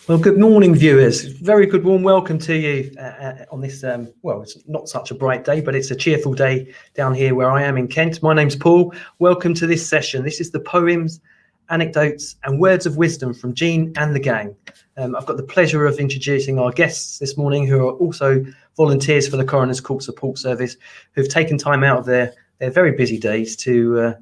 Well, good morning, viewers. Very good warm welcome to you on this, well, it's not such a bright day, but it's a cheerful day down here where I am in Kent. My name's Paul. Welcome to this session. This is the poems, anecdotes and words of wisdom from Jean and the gang. I've got the pleasure of introducing our guests this morning, who are also volunteers for the Coroner's Court Support Service, who've taken time out of their very busy days to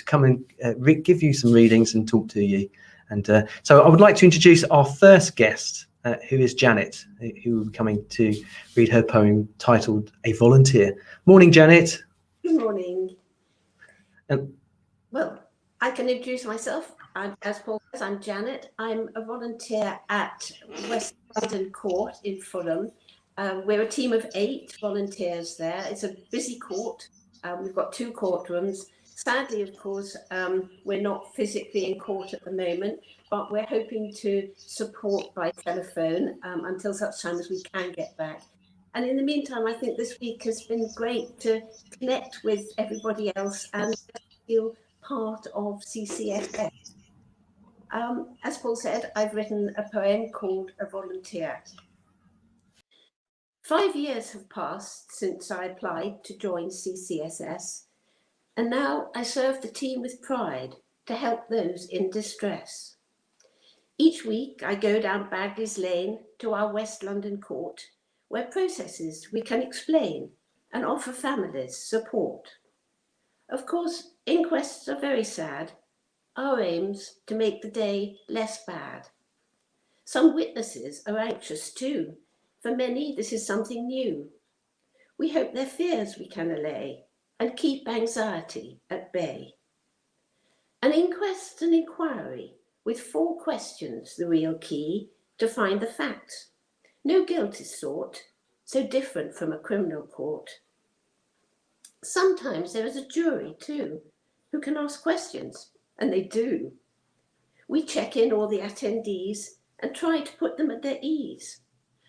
come and give you some readings and talk to you. And so I would like to introduce our first guest, who is Janet, who will be coming to read her poem titled A Volunteer. Morning, Janet. Good morning. Well, I can introduce myself. As Paul says, I'm Janet. I'm a volunteer at West London Court in Fulham. We're a team of 8 volunteers there. It's a busy court. We've got 2 courtrooms. Sadly, of course, we're not physically in court at the moment, but we're hoping to support by telephone until such time as we can get back. And in the meantime, I think this week has been great to connect with everybody else and feel part of CCSS. As Paul said, I've written a poem called A Volunteer. 5 years have passed since I applied to join CCSS. And now I serve the team with pride to help those in distress. Each week I go down Bagley's Lane to our West London court, where processes we can explain and offer families support. Of course, inquests are very sad. Our aim's to make the day less bad. Some witnesses are anxious too. For many, this is something new. We hope their fears we can allay and keep anxiety at bay. An inquest and inquiry with 4 questions, the real key to find the facts. No guilt is sought, so different from a criminal court. Sometimes there is a jury too, who can ask questions, and they do. We check in all the attendees and try to put them at their ease.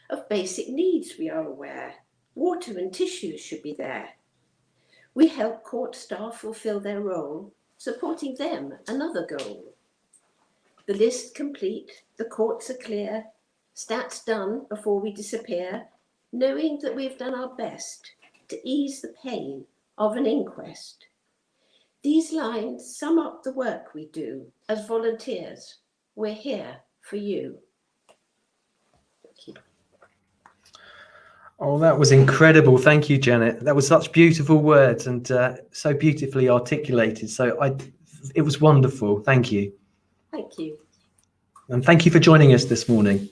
Of basic needs we are aware, water and tissues should be there. We help court staff fulfill their role, supporting them another goal. The list complete, the courts are clear, stats done before we disappear, knowing that we've done our best to ease the pain of an inquest. These lines sum up the work we do as volunteers. We're here for you. Thank you. Oh, that was incredible. Thank you, Janet. That was such beautiful words and so beautifully articulated. So it was wonderful. Thank you. Thank you. And thank you for joining us this morning.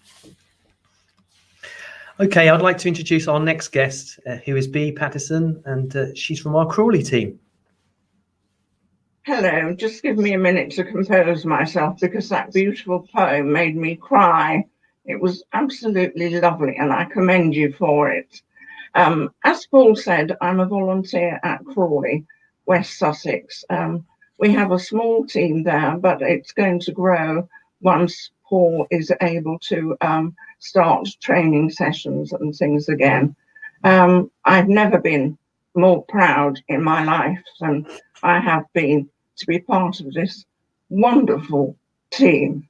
Okay, I'd like to introduce our next guest, who is Bea Patterson, and she's from our Crawley team. Hello, just give me a minute to compose myself because that beautiful poem made me cry. It was absolutely lovely and I commend you for it. As Paul said, I'm a volunteer at Crawley, West Sussex. We have a small team there, but it's going to grow once Paul is able to start training sessions and things again. I've never been more proud in my life than I have been to be part of this wonderful team.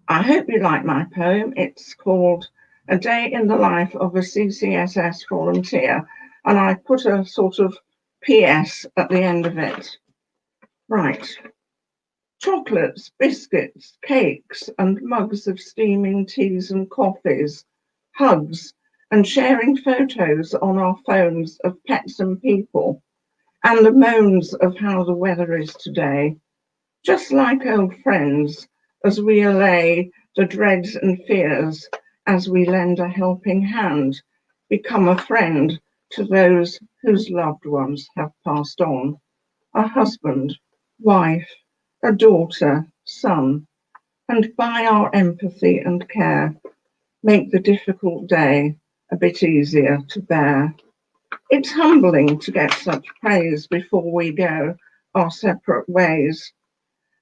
I hope you like my poem. It's called A Day in the Life of a CCSS Volunteer, and I put a sort of PS at the end of it. Right. Chocolates, biscuits, cakes, and mugs of steaming teas and coffees, hugs, and sharing photos on our phones of pets and people, and the moans of how the weather is today. Just like old friends, as we allay the dreads and fears, as we lend a helping hand, become a friend to those whose loved ones have passed on. A husband, wife, a daughter, son, and by our empathy and care, make the difficult day a bit easier to bear. It's humbling to get such praise before we go our separate ways.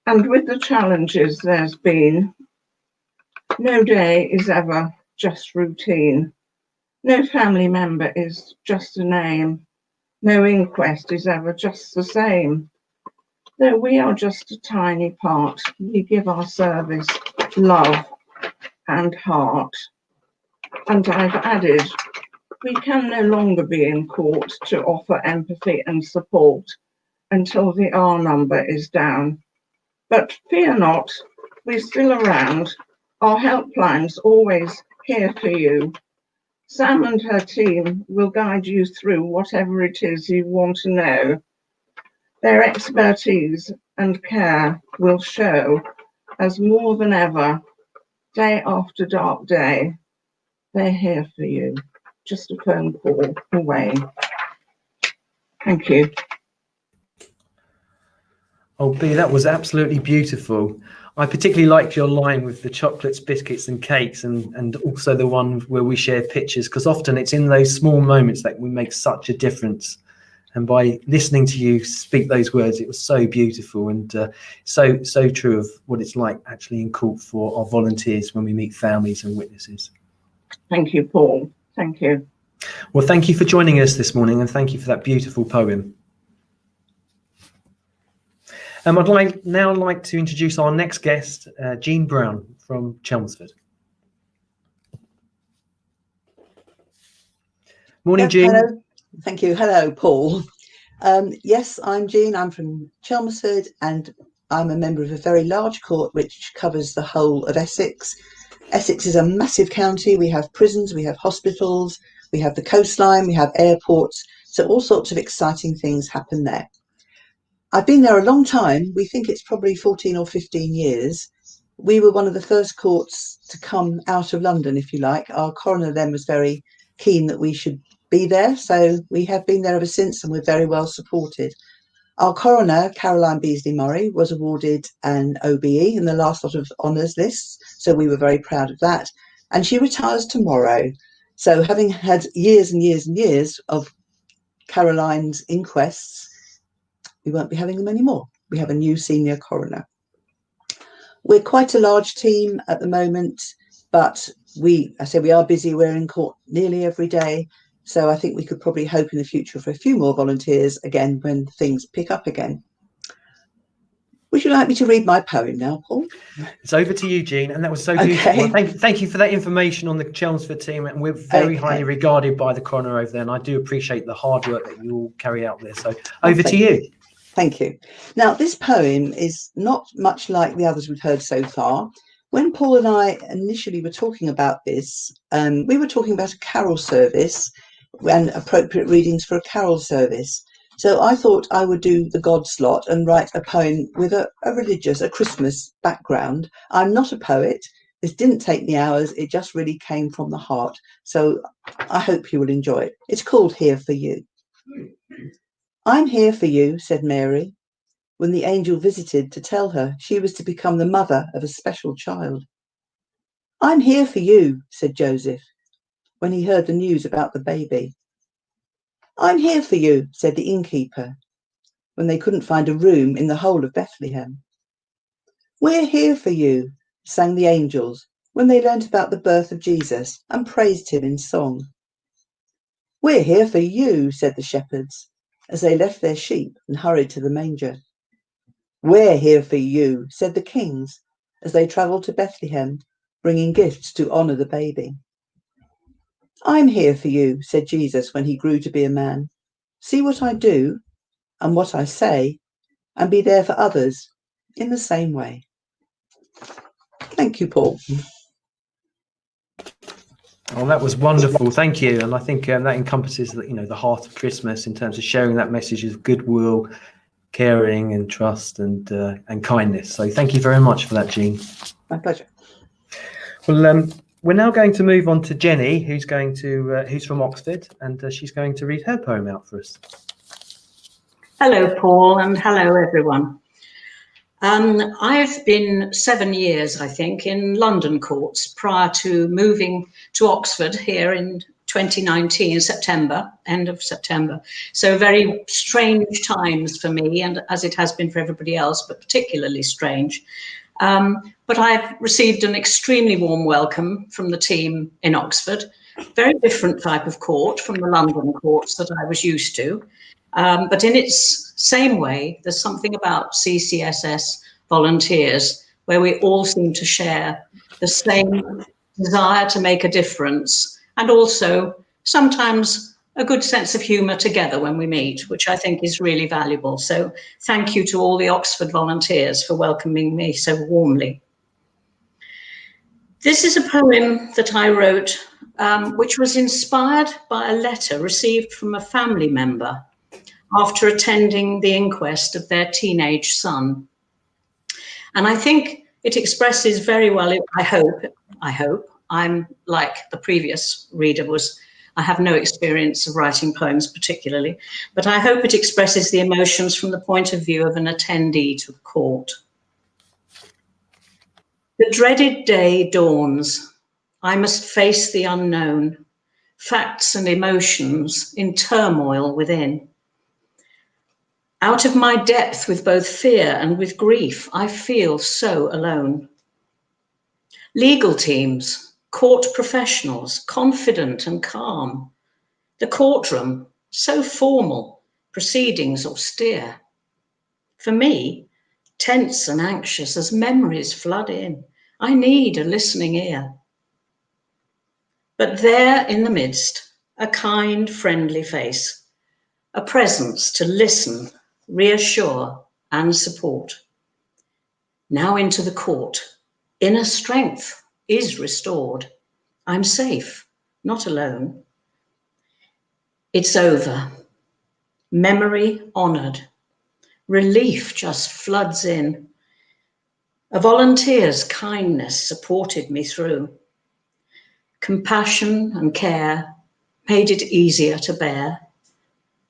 And with the challenges there's been, no day is ever just routine. No family member is just a name. No inquest is ever just the same. Though we are just a tiny part, we give our service love and heart. And I've added, we can no longer be in court to offer empathy and support until the R number is down. But fear not, we're still around. Our helpline's always here for you. Sam and her team will guide you through whatever it is you want to know. Their expertise and care will show as more than ever, day after dark day, they're here for you. Just a phone call away. Thank you. Oh, B, that was absolutely beautiful. I particularly liked your line with the chocolates, biscuits and cakes, and also the one where we share pictures, because often it's in those small moments that we make such a difference. And by listening to you speak those words, it was so beautiful and so true of what it's like actually in court for our volunteers when we meet families and witnesses. Thank you, Paul. Thank you. Well, thank you for joining us this morning, and thank you for that beautiful poem. I'd now like to introduce our next guest, Jean Brown from Chelmsford. Morning, Jean. Hello. Thank you. Hello, Paul. Yes, I'm Jean. I'm from Chelmsford, and I'm a member of a very large court which covers the whole of Essex. Essex is a massive county. We have prisons, we have hospitals, we have the coastline, we have airports. So all sorts of exciting things happen there. I've been there a long time. We think it's probably 14 or 15 years. We were one of the first courts to come out of London, if you like. Our coroner then was very keen that we should be there. So we have been there ever since, and we're very well supported. Our coroner, Caroline Beasley-Murray, was awarded an OBE in the last lot of honours lists. So we were very proud of that. And she retires tomorrow. So having had years and years and years of Caroline's inquests, we won't be having them anymore. We have a new senior coroner. We're quite a large team at the moment, but we are busy. We're in court nearly every day. So I think we could probably hope in the future for a few more volunteers again when things pick up again. Would you like me to read my poem now, Paul? It's over to you, Jean, and that was so beautiful. Thank you for that information on the Chelmsford team, and we're very highly regarded by the coroner over there, and I do appreciate the hard work that you all carry out there. So over to you. Thank you. Now, this poem is not much like the others we've heard so far. When Paul and I initially were talking about this, we were talking about a carol service and appropriate readings for a carol service. So I thought I would do the God slot and write a poem with a religious, a Christmas background. I'm not a poet. This didn't take me hours. It just really came from the heart. So I hope you will enjoy it. It's called Here for You. I'm here for you, said Mary, when the angel visited to tell her she was to become the mother of a special child. I'm here for you, said Joseph, when he heard the news about the baby. I'm here for you, said the innkeeper, when they couldn't find a room in the whole of Bethlehem. We're here for you, sang the angels, when they learnt about the birth of Jesus and praised him in song. We're here for you, said the shepherds, as they left their sheep and hurried to the manger. We're here for you, said the kings, as they travelled to Bethlehem, bringing gifts to honour the baby. I'm here for you, said Jesus when he grew to be a man. See what I do and what I say, and be there for others in the same way. Thank you, Paul. Oh, that was wonderful. Thank you. And I think that encompasses the heart of Christmas in terms of sharing that message of goodwill, caring and trust and kindness. So thank you very much for that, Jean. My pleasure. Well, we're now going to move on to Jenny, who's from Oxford, and she's going to read her poem out for us. Hello, Paul, and hello, everyone. I've been 7 years, I think, in London courts prior to moving to Oxford here in 2019, September, end of September. So very strange times for me, and as it has been for everybody else, but particularly strange. But I've received an extremely warm welcome from the team in Oxford. Very different type of court from the London courts that I was used to. But in its same way, there's something about CCSS volunteers where we all seem to share the same desire to make a difference, and also sometimes a good sense of humour together when we meet, which I think is really valuable. So thank you to all the Oxford volunteers for welcoming me so warmly. This is a poem that I wrote, which was inspired by a letter received from a family member after attending the inquest of their teenage son. And I think it expresses very well, I hope, I'm like the previous reader was, I have no experience of writing poems particularly, but I hope it expresses the emotions from the point of view of an attendee to the court. The dreaded day dawns. I must face the unknown, facts and emotions in turmoil within. Out of my depth with both fear and with grief, I feel so alone. Legal teams, court professionals, confident and calm. The courtroom, so formal, proceedings austere. For me, tense and anxious as memories flood in, I need a listening ear. But there in the midst, a kind, friendly face, a presence to listen, reassure, and support. Now into the court, inner strength is restored. I'm safe, not alone. It's over. Memory honoured. Relief just floods in. A volunteer's kindness supported me through. Compassion and care made it easier to bear.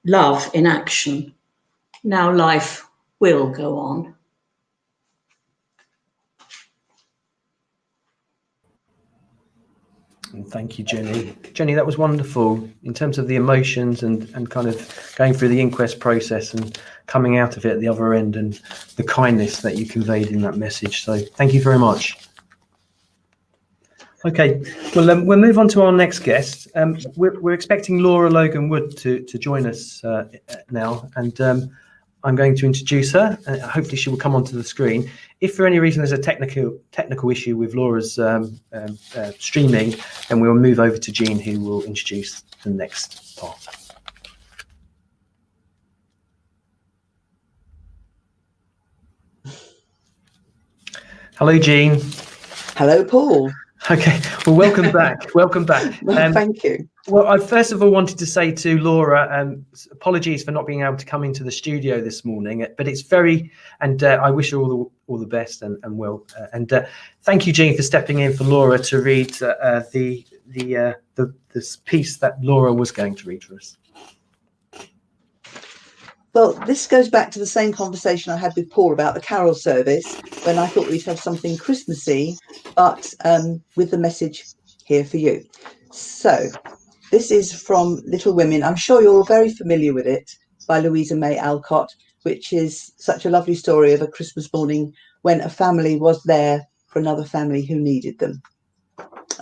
Love in action. Now life will go on. Thank you, Jenny. Jenny, that was wonderful in terms of the emotions and kind of going through the inquest process and coming out of it at the other end, and the kindness that you conveyed in that message. So thank you very much. Okay, well, we'll move on to our next guest. We're expecting Laura Logan Wood to join us now, and I'm going to introduce her. Hopefully she will come onto the screen. If for any reason there's a technical issue with Laura's streaming, then we'll move over to Jean, who will introduce the next part. Hello, Jean. Hello, Paul. Okay, well, welcome back. Welcome back. Well, thank you. Well, I first of all wanted to say to Laura, apologies for not being able to come into the studio this morning, but it's very, and I wish her all the best and well. And thank you, Jean, for stepping in for Laura to read this piece that Laura was going to read for us. Well, this goes back to the same conversation I had with Paul about the carol service, when I thought we'd have something Christmassy, but with the message here for you. So this is from Little Women. I'm sure you're all very familiar with it, by Louisa May Alcott, which is such a lovely story of a Christmas morning when a family was there for another family who needed them.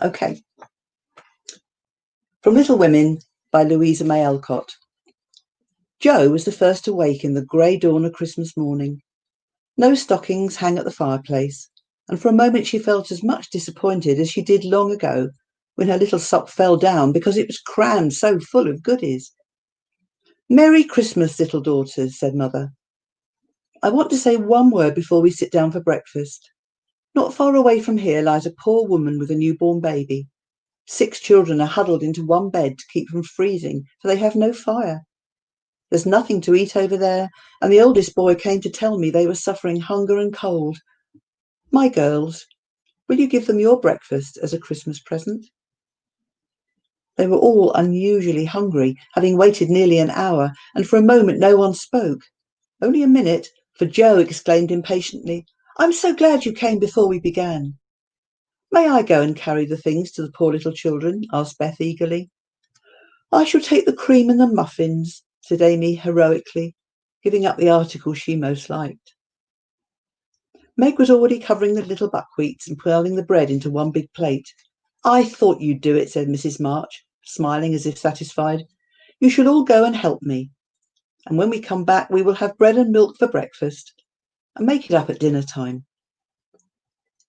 Okay. From Little Women by Louisa May Alcott. Jo was the first to wake in the grey dawn of Christmas morning. No stockings hang at the fireplace, and for a moment she felt as much disappointed as she did long ago when her little sock fell down because it was crammed so full of goodies. "Merry Christmas, little daughters," said Mother. "I want to say one word before we sit down for breakfast. Not far away from here lies a poor woman with a newborn baby. 6 children are huddled into one bed to keep from freezing, for they have no fire. There's nothing to eat over there, and the oldest boy came to tell me they were suffering hunger and cold. My girls, will you give them your breakfast as a Christmas present?" They were all unusually hungry, having waited nearly an hour, and for a moment no one spoke. Only a minute, for Jo exclaimed impatiently, "I'm so glad you came before we began." "May I go and carry the things to the poor little children?" asked Beth eagerly. "I shall take the cream and the muffins," said Amy heroically, giving up the article she most liked. Meg was already covering the little buckwheats and piling the bread into one big plate. "I thought you'd do it," said Mrs. March, smiling as if satisfied. "You shall all go and help me, and when we come back we will have bread and milk for breakfast, and make it up at dinner time."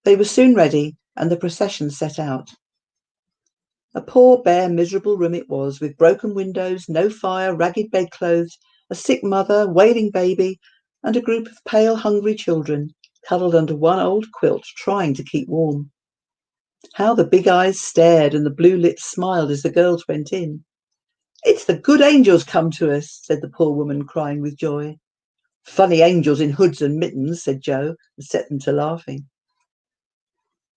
They were soon ready, and the procession set out. A poor, bare, miserable room it was, with broken windows, no fire, ragged bedclothes, a sick mother, wailing baby, and a group of pale, hungry children cuddled under one old quilt, trying to keep warm. How the big eyes stared and the blue lips smiled as the girls went in. "It's the good angels come to us," said the poor woman, crying with joy. "Funny angels in hoods and mittens," said Joe, and set them to laughing.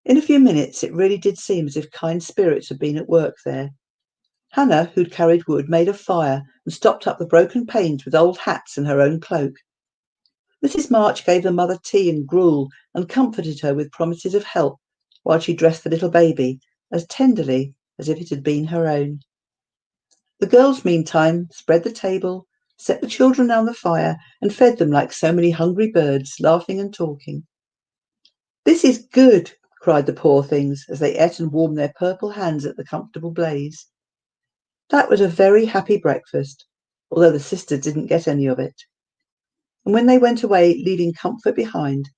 In a few minutes it really did seem as if kind spirits had been at work there. Hannah, who'd carried wood, made a fire and stopped up the broken panes with old hats and her own cloak. Mrs. March gave the mother tea and gruel and comforted her with promises of help while she dressed the little baby as tenderly as if it had been her own. The girls, meantime, spread the table, set the children round the fire, and fed them like so many hungry birds, laughing and talking. "This is good," cried the poor things as they ate and warmed their purple hands at the comfortable blaze. That was a very happy breakfast, although the sisters didn't get any of it. And when they went away, leaving comfort behind,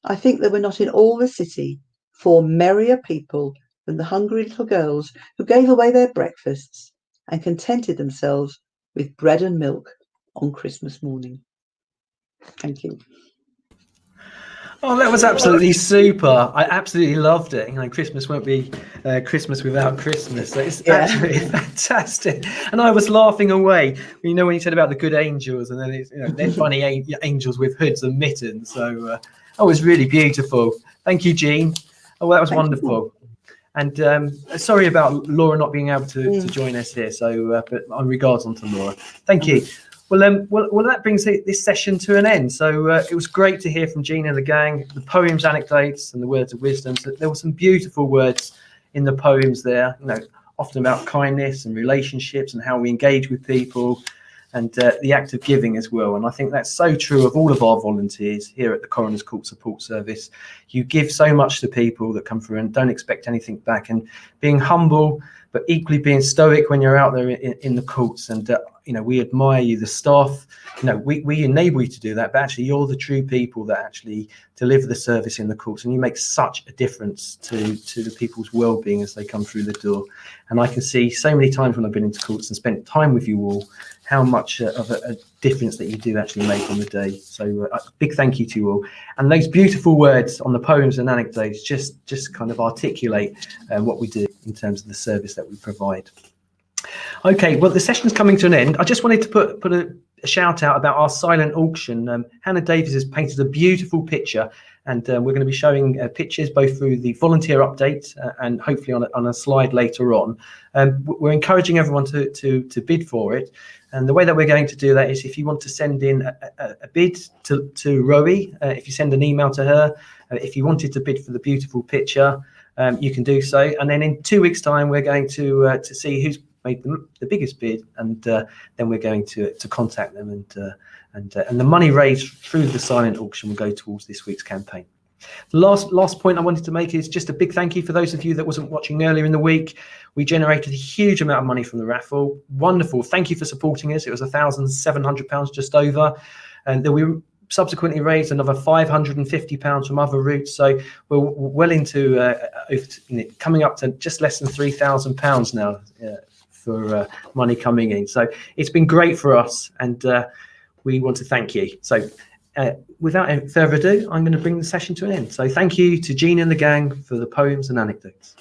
I think there were not in all the city 4 merrier people than the hungry little girls who gave away their breakfasts and contented themselves with bread and milk on Christmas morning. Thank you. Oh, that was absolutely super. I absolutely loved it. Christmas won't be Christmas without Christmas. So it's absolutely fantastic. And I was laughing away, when you said about the good angels, and then it's, they're funny angels with hoods and mittens. So that was really beautiful. Thank you, Jean. Oh, that was wonderful. And sorry about Laura not being able to join us here. So, but my regards on to Laura. Thank you. Well, that brings this session to an end. So it was great to hear from Jean and the gang, the poems, anecdotes, and the words of wisdom. So there were some beautiful words in the poems there, often about kindness and relationships and how we engage with people, and the act of giving as well. And I think that's so true of all of our volunteers here at the Coroner's Court Support Service. You give so much to people that come through and don't expect anything back, and being humble, but equally being stoic when you're out there in the courts. And we admire you, the staff. We enable you to do that, but actually you're the true people that actually deliver the service in the courts, and you make such a difference to the people's well-being as they come through the door. And I can see so many times when I've been into courts and spent time with you all, how much of a difference that you do actually make on the day. So a big thank you to you all. And those beautiful words on the poems and anecdotes just kind of articulate what we do in terms of the service that we provide. Okay, well, the session's coming to an end. I just wanted to put a shout out about our silent auction. Hannah Davies has painted a beautiful picture, and we're going to be showing pictures both through the volunteer update and hopefully on a slide later on. We're encouraging everyone to bid for it. And the way that we're going to do that is, if you want to send in a bid to Rowie, if you send an email to her, if you wanted to bid for the beautiful picture, you can do so. And then in 2 weeks' time, we're going to see who's made the biggest bid, and then we're going to contact them, and the money raised through the silent auction will go towards this week's campaign. The last point I wanted to make is just a big thank you for those of you that wasn't watching earlier in the week. We generated a huge amount of money from the raffle. Wonderful. Thank you for supporting us. It was £1,700 just over, and then we subsequently raised another £550 from other routes. So we're well into coming up to just less than £3,000 now for money coming in. So it's been great for us, and we want to thank you. So without further ado, I'm going to bring the session to an end. So thank you to Jean and the gang for the poems and anecdotes.